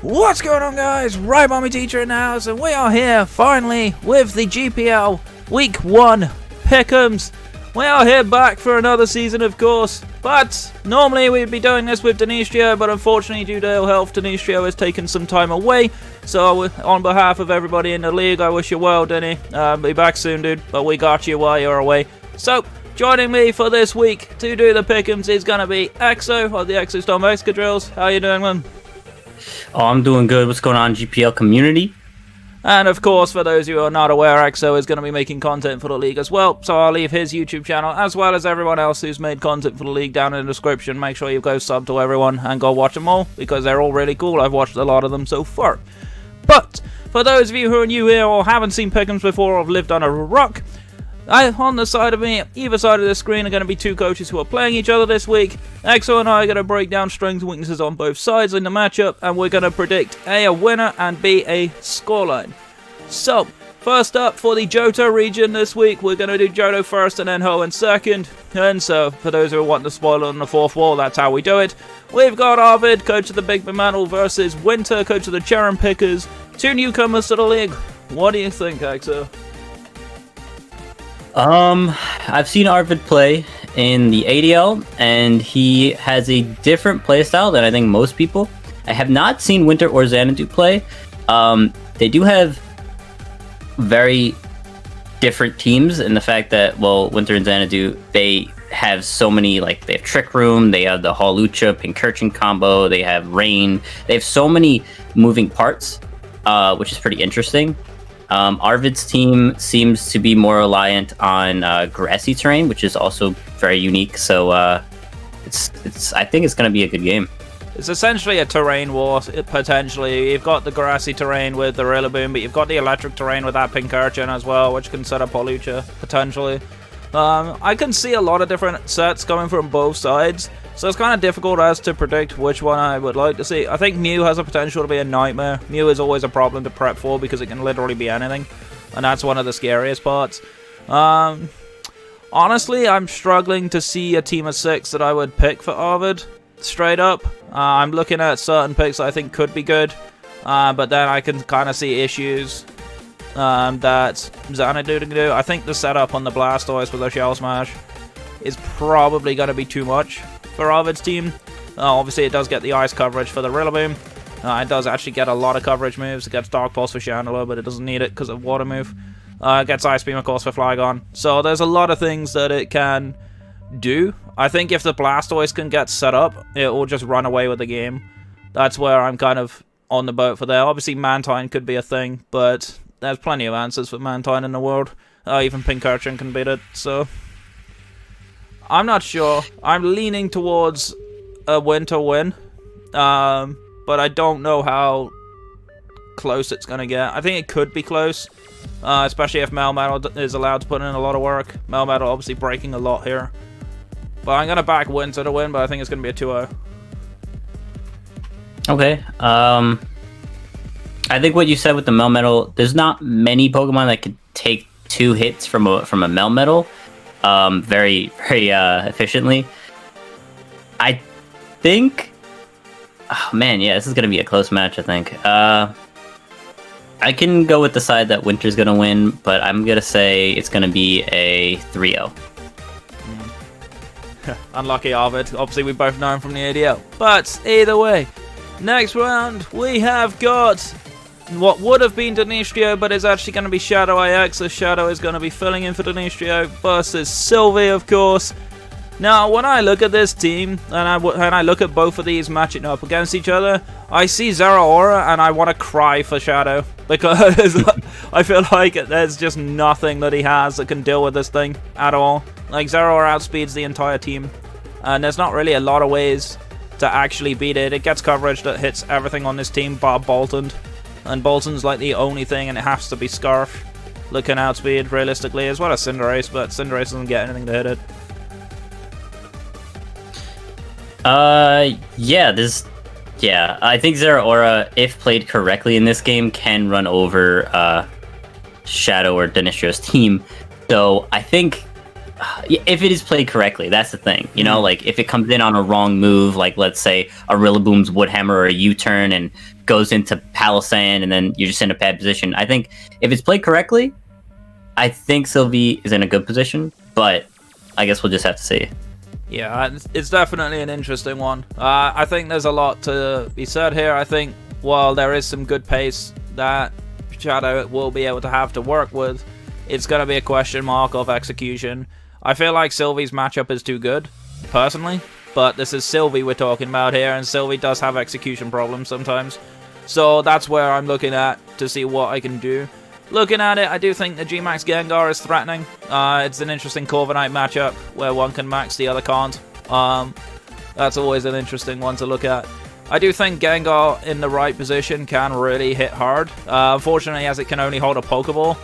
What's going on, guys? Right, Mommy Teacher in the house, and we are here finally with the GPL Week 1 Pickems. We are here back for another season, of course, but normally we'd be doing this with Denisio, but unfortunately due to ill health, Denisio has taken some time away. So on behalf of everybody in the league, I wish you well, Denny. Be back soon, dude, but we got you while you're away. So joining me for this week to do the Pickems is going to be Exo of the Exostomp Johto. How you doing, man? Oh, I'm doing good. What's going on, GPL community? And of course, for those who are not aware, Exo is going to be making content for the league as well, so I'll leave his YouTube channel, as well as everyone else who's made content for the league, down in the description. Make sure you go sub to everyone and go watch them all, because they're all really cool. I've watched a lot of them so far. But for those of you who are new here or haven't seen Pickems before or have lived on a rock, on the side of me, either side of the screen, are going to be two coaches who are playing each other this week. Exo and I are going to break down strengths and weaknesses on both sides in the matchup, and we're going to predict A, a winner, and B, a scoreline. So, first up for the Johto region this week, we're going to do Johto first and then Ho in second. And so, for those who want to spoil on the fourth wall, that's how we do it. We've got Arvid, coach of the Big Mantle, versus Winter, coach of the Cherry Pickers. Two newcomers to the league. What do you think, Exo? I've seen Arvid play in the ADL, and he has a different playstyle than I think most people. I have not seen Winter or Xanadu play. They do have very different teams in the fact that, well, Winter and Xanadu, they have so many, like, they have Trick Room, they have the Hawlucha, Pincurchin combo, they have Rain, they have so many moving parts, which is pretty interesting. Arvid's team seems to be more reliant on grassy terrain, which is also very unique. So I think it's going to be a good game. It's essentially a terrain war, potentially. You've got the grassy terrain with the Rillaboom, but you've got the electric terrain with that Pincurchin as well, which can set up Hawlucha, potentially. I can see a lot of different sets coming from both sides, so it's kind of difficult as to predict which one I would like to see. I think Mew has a potential to be a nightmare. Mew is always a problem to prep for because it can literally be anything, and that's one of the scariest parts. Honestly, I'm struggling to see a team of 6 that I would pick for Arvid, straight up. I'm looking at certain picks that I think could be good, but then I can kind of see issues that Xanadu can do. I think the setup on the Blastoise with the Shell Smash is probably going to be too much for Arvid's team. Obviously, it does get the ice coverage for the Rillaboom. It does actually get a lot of coverage moves. It gets Dark Pulse for Chandler, but it doesn't need it because of Water move. It gets Ice Beam, of course, for Flygon. So there's a lot of things that it can do. I think if the Blastoise can get set up, it will just run away with the game. That's where I'm kind of on the boat for there. Obviously, Mantine could be a thing, but there's plenty of answers for Mantine in the world. Even Pincurchin can beat it, so I'm not sure. I'm leaning towards a Winter win, but I don't know how close it's going to get. I think it could be close, especially if Melmetal is allowed to put in a lot of work. Melmetal obviously breaking a lot here. But I'm going to back Winter to win, but I think it's going to be a 2-0. Okay. I think what you said with the Melmetal, there's not many Pokemon that could take 2 hits from a Melmetal very efficiently. I think, oh man, yeah, this is going to be a close match, I think. I can go with the side that Winter's going to win, but I'm going to say it's going to be a 3-0. Unlucky Arvid. Obviously, we both know him from the ADL. But either way, next round we have got what would have been Denisio, but is actually going to be Shadow IX. So Shadow is going to be filling in for Denisio versus Sylvie, of course. Now, when I look at this team, and I look at both of these matching up against each other, I see Zeraora, and I want to cry for Shadow, because I feel like there's just nothing that he has that can deal with this thing at all. Like, Zeraora outspeeds the entire team, and there's not really a lot of ways to actually beat it. It gets coverage that hits everything on this team bar Bolton, and Bolton's like the only thing, and it has to be Scarf that can outspeed realistically, as well as Cinderace, but Cinderace doesn't get anything to hit it. Yeah, I think Zeraora, if played correctly in this game, can run over Shadow or Dinistrio's team. So I think if it is played correctly, that's the thing. You know, like if it comes in on a wrong move, like let's say a Rillaboom's Woodhammer or a U-turn and goes into Palossand, and then you're just in a bad position. I think if it's played correctly, I think Sylvie is in a good position, but I guess we'll just have to see. Yeah, it's definitely an interesting one. I think there's a lot to be said here. I think while there is some good pace that Shadow will be able to have to work with, it's going to be a question mark of execution. I feel like Sylvie's matchup is too good, personally, but this is Sylvie we're talking about here, and Sylvie does have execution problems sometimes. So that's where I'm looking at to see what I can do. Looking at it, I do think the G-Max Gengar is threatening. It's an interesting Corviknight matchup where one can max, the other can't. That's always an interesting one to look at. I do think Gengar in the right position can really hit hard. Unfortunately, as it can only hold a Pokeball,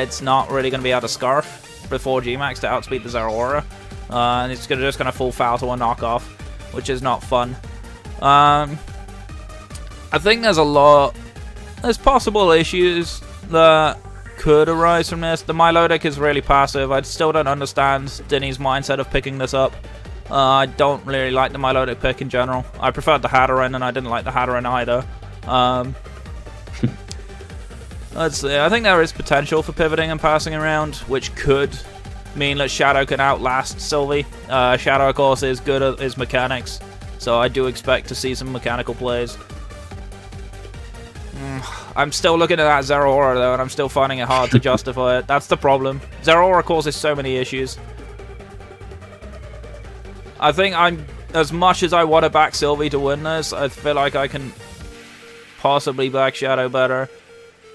it's not really going to be able to Scarf before G-Max to outspeed the Zeraora. And it's just going to fall foul to a knockoff, which is not fun. I think there's possible issues that could arise from this. The Milotic is really passive. I still don't understand Denny's mindset of picking this up. I don't really like the Milotic pick in general. I preferred the Hatterene, and I didn't like the Hatterene either. Let's see. I think there is potential for pivoting and passing around, which could mean that Shadow can outlast Sylvie. Shadow, of course, is good at his mechanics, so I do expect to see some mechanical plays. I'm still looking at that Zeraora, though, and I'm still finding it hard to justify it. That's the problem. Zeraora causes so many issues. I think as much as I want to back Sylvie to win this, I feel like I can possibly back Shadow better.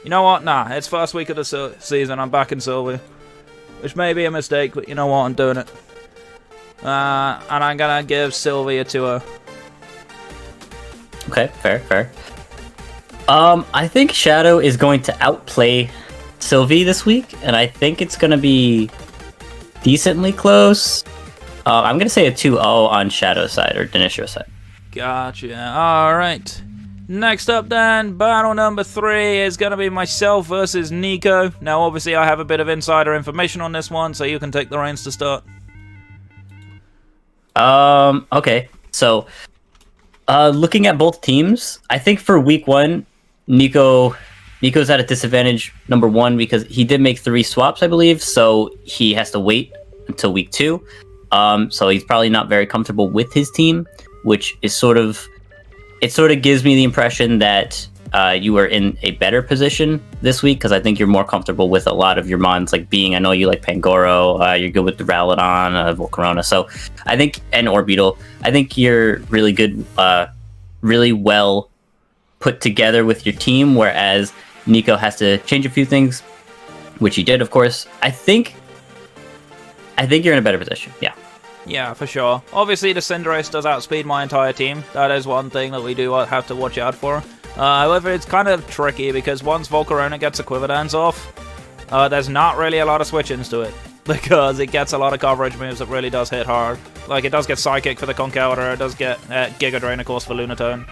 You know what? Nah, it's first week of the season. I'm backing Sylvie. Which may be a mistake, but you know what? I'm doing it. And I'm going to give Sylvie a 2-0. Okay, fair. I think Shadow is going to outplay Sylvie this week, and I think it's going to be decently close. I'm going to say a 2-0 on Shadow's side, or Denistro's side. Gotcha. Alright. Next up then, battle number 3 is going to be myself versus Niko. Now obviously I have a bit of insider information on this one, so you can take the reins to start. Okay. So, looking at both teams, I think for week 1, Niko's at a disadvantage, number 1, because he did make 3 swaps, I believe, so he has to wait until week 2. So he's probably not very comfortable with his team, which is sort of gives me the impression that you are in a better position this week, because I think you're more comfortable with a lot of your mons, like I know you like Pangoro, you're good with the Ralladon, Volcarona, so I think, and Orbeetle, I think you're really good, really well put together with your team, whereas Niko has to change a few things, which he did, of course. I think you're in a better position, yeah. Yeah, for sure. Obviously, the Cinderace does outspeed my entire team. That is one thing that we do have to watch out for. However, it's kind of tricky, because once Volcarona gets a Quiver Dance off, there's not really a lot of switch-ins to it, because it gets a lot of coverage moves that really does hit hard. Like, it does get Psychic for the Conkeldurr, it does get Giga Drain, of course, for Lunatone.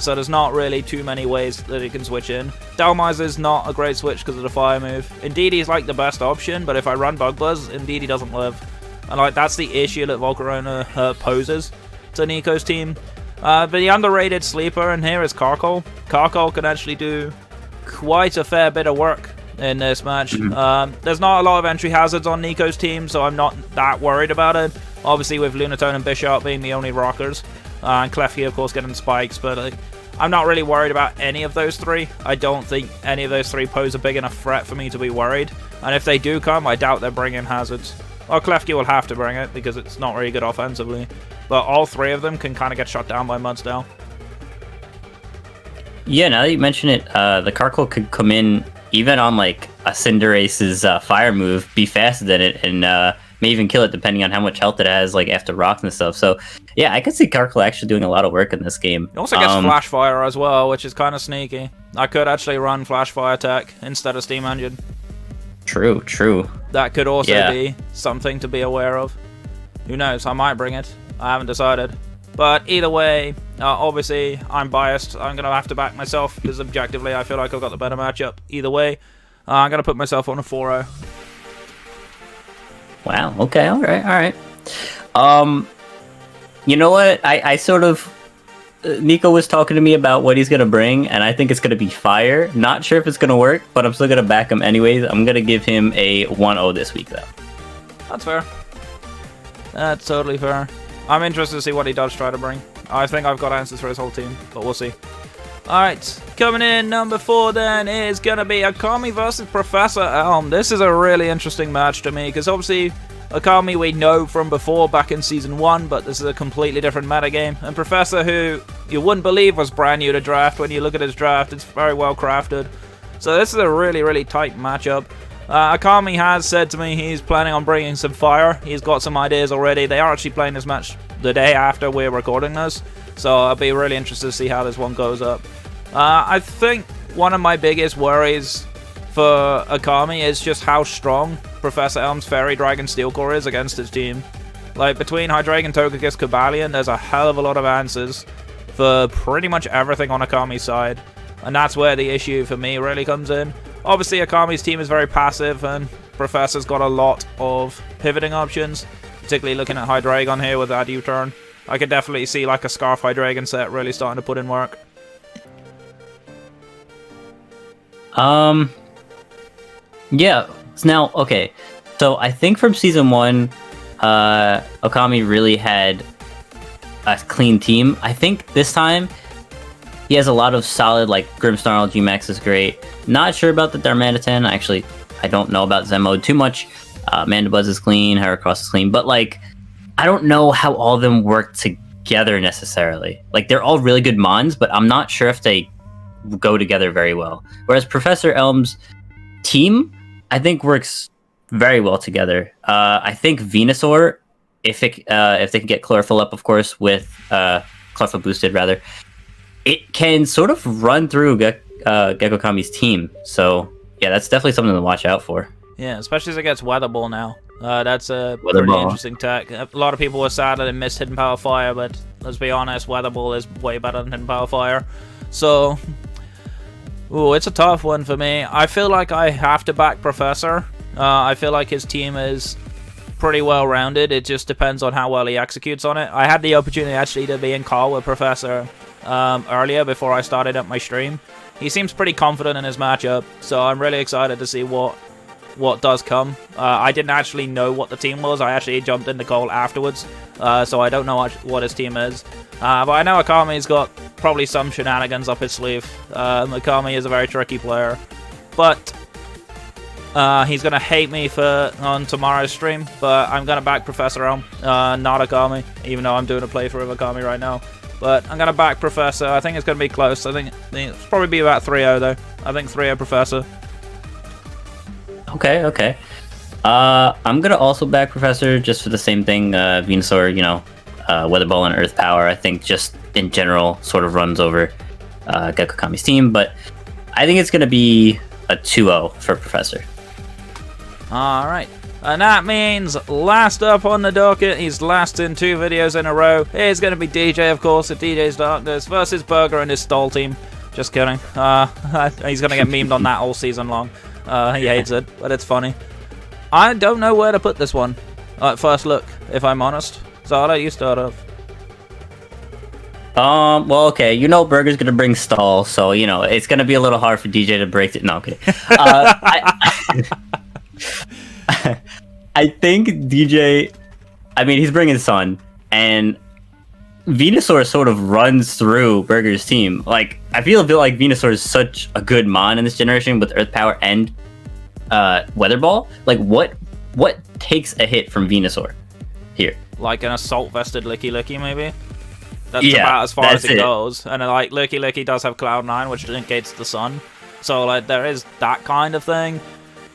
So there's not really too many ways that it can switch in. Dhelmiser's not a great switch because of the fire move. Indeed, he's like the best option, but if I run Bug Buzz, Indeed he doesn't live. And like that's the issue that Volcarona poses to Niko's team. But the underrated sleeper in here is Carkol. Carkol can actually do quite a fair bit of work in this match. There's not a lot of entry hazards on Niko's team, so I'm not that worried about it. Obviously with Lunatone and Bisharp being the only rockers. And Klefki, of course, getting spikes, but I'm not really worried about any of those 3. I don't think any of those 3 pose a big enough threat for me to be worried. And if they do come, I doubt they'll bring in hazards. Well, Klefki will have to bring it, because it's not really good offensively. But all 3 of them can kind of get shut down by Mudsdale. Yeah, now that you mention it, the Carkol could come in even on like a Cinderace's fire move, be faster than it, and may even kill it depending on how much health it has, like after rocks and stuff. So yeah, I could see Carkol actually doing a lot of work in this game. It also gets Flash Fire as well, which is kind of sneaky. I could actually run Flash Fire Tech instead of Steam Engine. True. That could also be something to be aware of. Who knows, I might bring it. I haven't decided. But either way, obviously, I'm biased. I'm going to have to back myself, because objectively, I feel like I've got the better matchup. Either way, I'm going to put myself on a 4-0. Wow. Okay. All right. All right. You know what? I sort of Niko was talking to me about what he's gonna bring, and I think it's gonna be fire. Not sure if it's gonna work, but I'm still gonna back him anyways. I'm gonna give him a 1-0 this week, though. That's fair. That's totally fair. I'm interested to see what he does try to bring. I think I've got answers for his whole team, but we'll see. Alright, coming in number 4 then is going to be Akami versus Professor Elm. This is a really interesting match to me, because obviously Akami we know from before back in Season 1, but this is a completely different metagame. And Professor, who you wouldn't believe was brand new to draft, when you look at his draft, it's very well crafted. So this is a really, really tight matchup. Akami has said to me he's planning on bringing some fire. He's got some ideas already. They are actually playing this match the day after we're recording this, so I'll be really interested to see how this one goes up. I think one of my biggest worries for Akami is just how strong Professor Elm's Fairy Dragon Steel Core is against his team. Like, between Hydreigon, Togekiss, Cobalion, there's a hell of a lot of answers for pretty much everything on Akami's side, and that's where the issue for me really comes in. Obviously, Akami's team is very passive, and Professor's got a lot of pivoting options, particularly looking at Hydreigon here with that U-turn. I could definitely see like a Scarf Hydreigon set really starting to put in work. Yeah. Now, okay. So I think from Season 1, Akami really had a clean team. I think this time he has a lot of solid, like, Grimmsnarl, G-Max is great. Not sure about the Darmanitan. Actually, I don't know about Zen mode too much. Mandibuzz is clean, Heracross is clean, but, like, I don't know how all of them work together necessarily. Like, they're all really good mons, but I'm not sure if they go together very well. Whereas Professor Elm's team, I think, works very well together. I think Venusaur, if they can get Chlorophyll up, of course, with Chlorophyll boosted rather, it can sort of run through Gecko Kami's team. So yeah, that's definitely something to watch out for. Yeah, especially as it gets Weather Ball now. That's a pretty interesting tech. A lot of people were sad that it missed Hidden Power Fire, but let's be honest, Weather Ball is way better than Hidden Power Fire. So, ooh, it's a tough one for me. I feel like I have to back Professor. I feel like his team is pretty well rounded. It just depends on how well he executes on it. I had the opportunity actually to be in call with Professor earlier before I started up my stream. He seems pretty confident in his matchup, so I'm really excited to see what does come. I didn't actually know what the team was. I actually jumped into call afterwards, so I don't know what his team is. But I know Akami's got probably some shenanigans up his sleeve. Akami is a very tricky player, but he's gonna hate me on tomorrow's stream. But I'm gonna back Professor Elm, not Akami, even though I'm doing a playthrough of Akami right now. But I'm gonna back Professor. I think it's gonna be close. I think it's probably be about 3-0 though. I think 3-0 Professor. Okay. I'm gonna also back Professor just for the same thing. Venusaur, Weather Ball and Earth Power, I think just in general sort of runs over Gecko Kami's team, but I think it's gonna be a 2-0 for Professor. Alright. And that means last up on the docket, he's last in 2 videos in a row. It's going to be DJ, of course, at DJ's Darkness versus Burger and his stall team. Just kidding. He's going to get memed on that all season long. He hates it, but it's funny. I don't know where to put this one at first look, if I'm honest. So I'll let you start off. Well, okay, Burger's gonna bring stall, so, it's gonna be a little hard for DJ to break it. No, okay. I think DJ, he's bringing Sun, and Venusaur sort of runs through Burger's team. Like, I feel a bit like Venusaur is such a good mon in this generation with Earth Power and Weather Ball. Like, what takes a hit from Venusaur here? Like an Assault Vested Licky Licky, maybe? That's about as far as it goes. And, like, Licky Licky does have Cloud9, which negates the Sun. So, like, there is that kind of thing.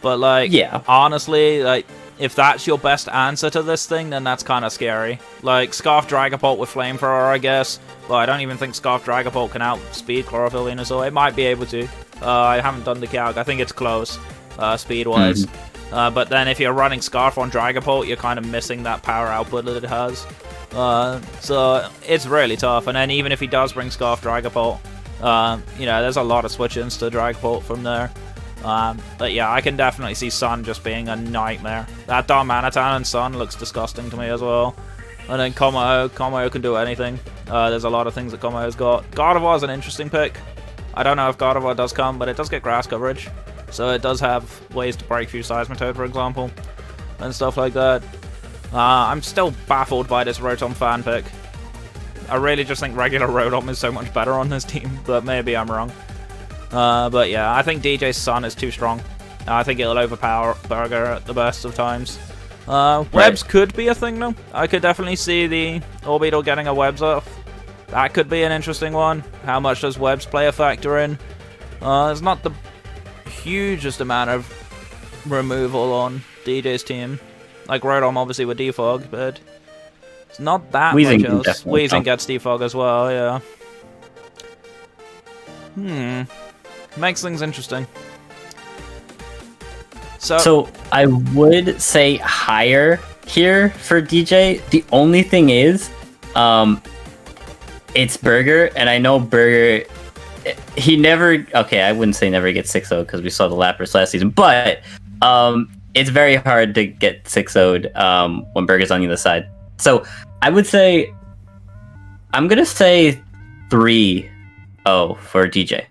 But, like, honestly, like, if that's your best answer to this thing, then that's kind of scary. Like, Scarf Dragapult with Flamethrower, I guess. But I don't even think Scarf Dragapult can outspeed Chlorophyll Venusaur. It might be able to. I haven't done the calc. I think it's close, speed-wise. But then if you're running Scarf on Dragapult, you're kind of missing that power output that it has. So it's really tough. And then even if he does bring Scarf Dragapult, there's a lot of switch-ins to Dragapult from there. But yeah, I can definitely see Sun just being a nightmare. That Darmanitan and Sun looks disgusting to me as well. And then Kommo can do anything. There's a lot of things that Kommo's got. Gardevoir is an interesting pick. I don't know if Gardevoir does come, but it does get grass coverage. So it does have ways to break through Seismitoad, for example. And stuff like that. I'm still baffled by this Rotom fan pick. I really just think regular Rotom is so much better on this team, but maybe I'm wrong. But yeah, I think DJ's Sun is too strong. I think it'll overpower Burger at the best of times. Webs could be a thing though. I could definitely see the Orbeetle getting a Webs off. That could be an interesting one. How much does Webs play a factor in? There's not the hugest amount of removal on DJ's team. Like Rotom obviously with Defog, but it's not that much else. Weezing gets Defog as well, yeah. Makes things interesting. So I would say higher here for DJ. The only thing is, it's Burger, and I know Burger, he never, okay, I wouldn't say never gets 6-0 because we saw the Lapras last season, but it's very hard to get 6-0'd when Burger's on the other side. So I would say, I'm going to say 3-0 for DJ.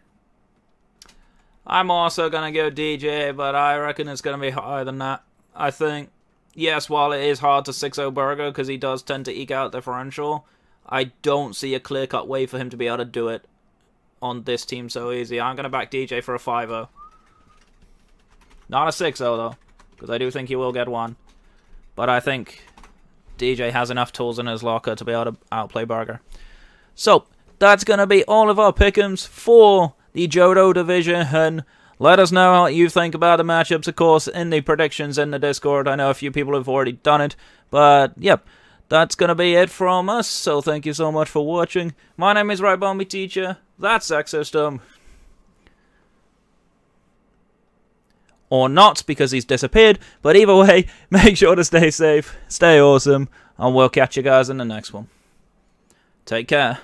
I'm also going to go DJ, but I reckon it's going to be higher than that. I think, yes, while it is hard to 6-0 Burger, because he does tend to eke out differential, I don't see a clear-cut way for him to be able to do it on this team so easy. I'm going to back DJ for a 5-0. Not a 6-0, though, because I do think he will get one. But I think DJ has enough tools in his locker to be able to outplay Burger. So, that's going to be all of our pick'ems for the Johto division. Let us know what you think about the matchups, of course, in the predictions in the Discord. I know a few people have already done it, but yep, that's going to be it from us. So thank you so much for watching. My name is Raibombi Teacher. That's Exostomp. Or not, because he's disappeared. But either way, make sure to stay safe, stay awesome, and we'll catch you guys in the next one. Take care.